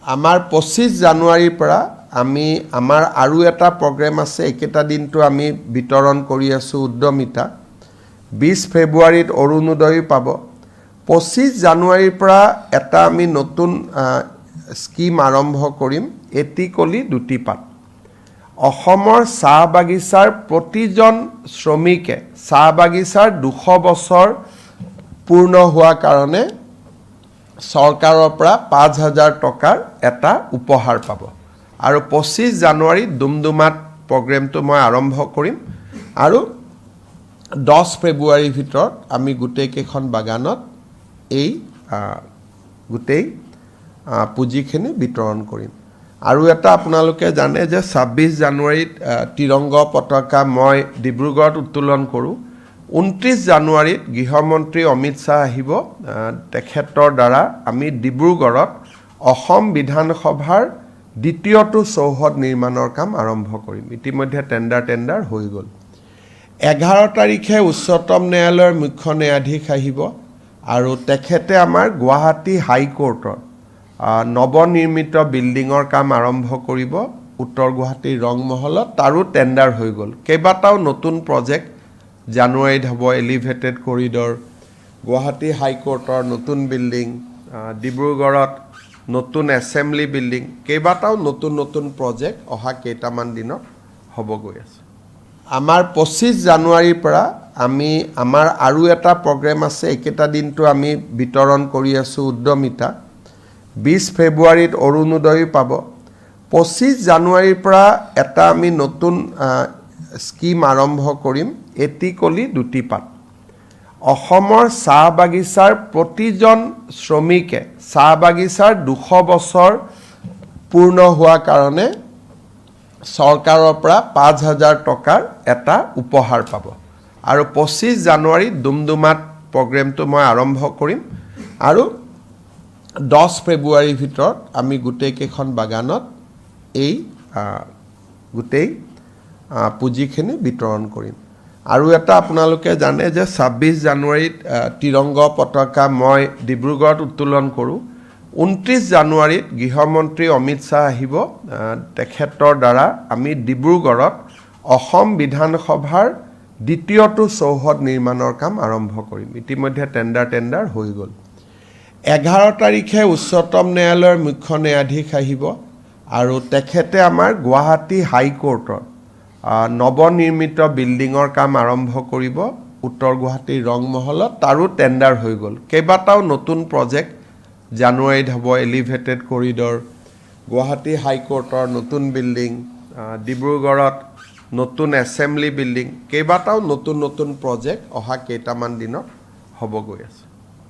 আমাৰ 25 জানুৱাৰীৰ পৰা আমি আমাৰ আৰু এটা প্ৰগ্ৰেম আছে একেটা দিনটো আমি বিতৰণ কৰি আছো উদ্যমিতা 20 ফেব্ৰুৱাৰীত অৰুণোদয় পাব 25 জানুৱাৰীৰ পৰা এটা আমি নতুন স্কিম আৰম্ভ কৰিম এটি কলি দুটি পাত অসমৰ চাহ বাগিচাৰ প্ৰতিজন শ্ৰমিকে চাহ বাগিচাৰ 200 বছৰ পূৰ্ণ হোৱা কাৰণে চৰকাৰৰ পৰা 5000 টকাৰ এটা উপহাৰ পাব আৰু 25 জানুৱাৰী দুমদুমাত প্ৰগ্ৰেমটো মই আৰম্ভ কৰিম আৰু 10 ফেব্ৰুৱাৰীৰ ভিতৰত আমি গোটেই কেইখন বাগানত এই গোটেই পুঁজিখিনি বিতৰণ কৰিম আৰু এটা আপোনালোকে জানে যে 26 জানুৱাৰীত তিৰংগ পতাকা মই ডিব্ৰুগড়ত উত্তোলন কৰোঁ 29 জানুৱাৰীত গৃহমন্ত্ৰী অমিত শাহ আহিব তেখেতৰ দ্বাৰা আমি ডিব্ৰুগড়ত অসম বিধানসভাৰ দ্বিতীয়টো চৌহদ নিৰ্মাণৰ কাম আৰম্ভ কৰিম ইতিমধ্যে টেণ্ডাৰ হৈ গ'ল 11 তাৰিখে উচ্চতম ন্যায়ালয়ৰ মুখ্য ন্যায়াধীশ আহিব আৰু তেখেতে আমাৰ গুৱাহাটী হাইকোৰ্টৰ নৱনিৰ্মিত বিল্ডিঙৰ কাম আৰম্ভ কৰিব উত্তৰ গুৱাহাটীৰ ৰংমহলত তাৰো টেণ্ডাৰ হৈ গ'ল কেইবাটাও নতুন প্ৰজেক্ট জানুৱাৰীত হ'ব এলিভেটেড কৰিডৰ গুৱাহাটী হাইকোৰ্টৰ নতুন বিল্ডিং ডিব্ৰুগড়ত নতুন এছেম্বলি বিল্ডিং কেইবাটাও নতুন প্ৰজেক্ট অহা কেইটামান দিনত হ'ব গৈ আছে আমাৰ 25 জানুৱাৰীৰ পৰা আমি আমাৰ আৰু এটা প্ৰগ্ৰেম আছে একেটা দিনটো আমি বিতৰণ কৰি আছো উদ্যমিতা 20 ফেব্ৰুৱাৰীত অৰুণোদয় পাব 25 জানুৱাৰীৰ পৰা এটা আমি নতুন স্কিম আৰম্ভ কৰিম এটি কলি দুটি পাত অসমৰ চাহ বাগিচাৰ প্ৰতিজন শ্ৰমিকে চাহ বাগিচাৰ 200 বছৰ পূৰ্ণ হোৱা কাৰণে চৰকাৰৰ পৰা 5000 টকাৰ এটা উপহাৰ পাব আৰু 25 জানুৱাৰীত দুমদুমাত প্ৰগ্ৰেমটো মই আৰম্ভ কৰিম আৰু 10 ফেব্ৰুৱাৰীৰ ভিতৰত আমি গোটেই কেইখন বাগানত এই গোটেই পুঁজিখিনি বিতৰণ কৰিম আৰু এটা আপোনালোকে জানে যে 26 জানুৱাৰীত তিৰংগ পতাকা মই ডিব্ৰুগড়ত উত্তোলন কৰোঁ 29 জানুৱাৰীত গৃহমন্ত্ৰী অমিত শাহ আহিব তেখেতৰ দ্বাৰা আমি ডিব্ৰুগড়ত অসম বিধানসভাৰ দ্বিতীয়টো চৌহদ নিৰ্মাণৰ কাম আৰম্ভ কৰিম ইতিমধ্যে টেণ্ডাৰ হৈ গ'ল 11 তাৰিখে উচ্চতম ন্যায়ালয়ৰ মুখ্য ন্যায়াধীশ আহিব আৰু তেখেতে আমাৰ গুৱাহাটী হাইকোৰ্টৰ নৱনিৰ্মিত বিল্ডিঙৰ কাম আৰম্ভ কৰিব উত্তৰ গুৱাহাটীৰ ৰংমহলত তাৰো টেণ্ডাৰ হৈ গ'ল কেইবাটাও নতুন প্ৰজেক্ট জানুৱাৰীত হ'ব এলিভেটেড কৰিডৰ গুৱাহাটী হাইকোৰ্টৰ নতুন বিল্ডিং ডিব্ৰুগড়ত নতুন এছেম্বলি বিল্ডিং কেইবাটাও নতুন প্ৰজেক্ট অহা কেইটামান দিনত হ'ব গৈ আছে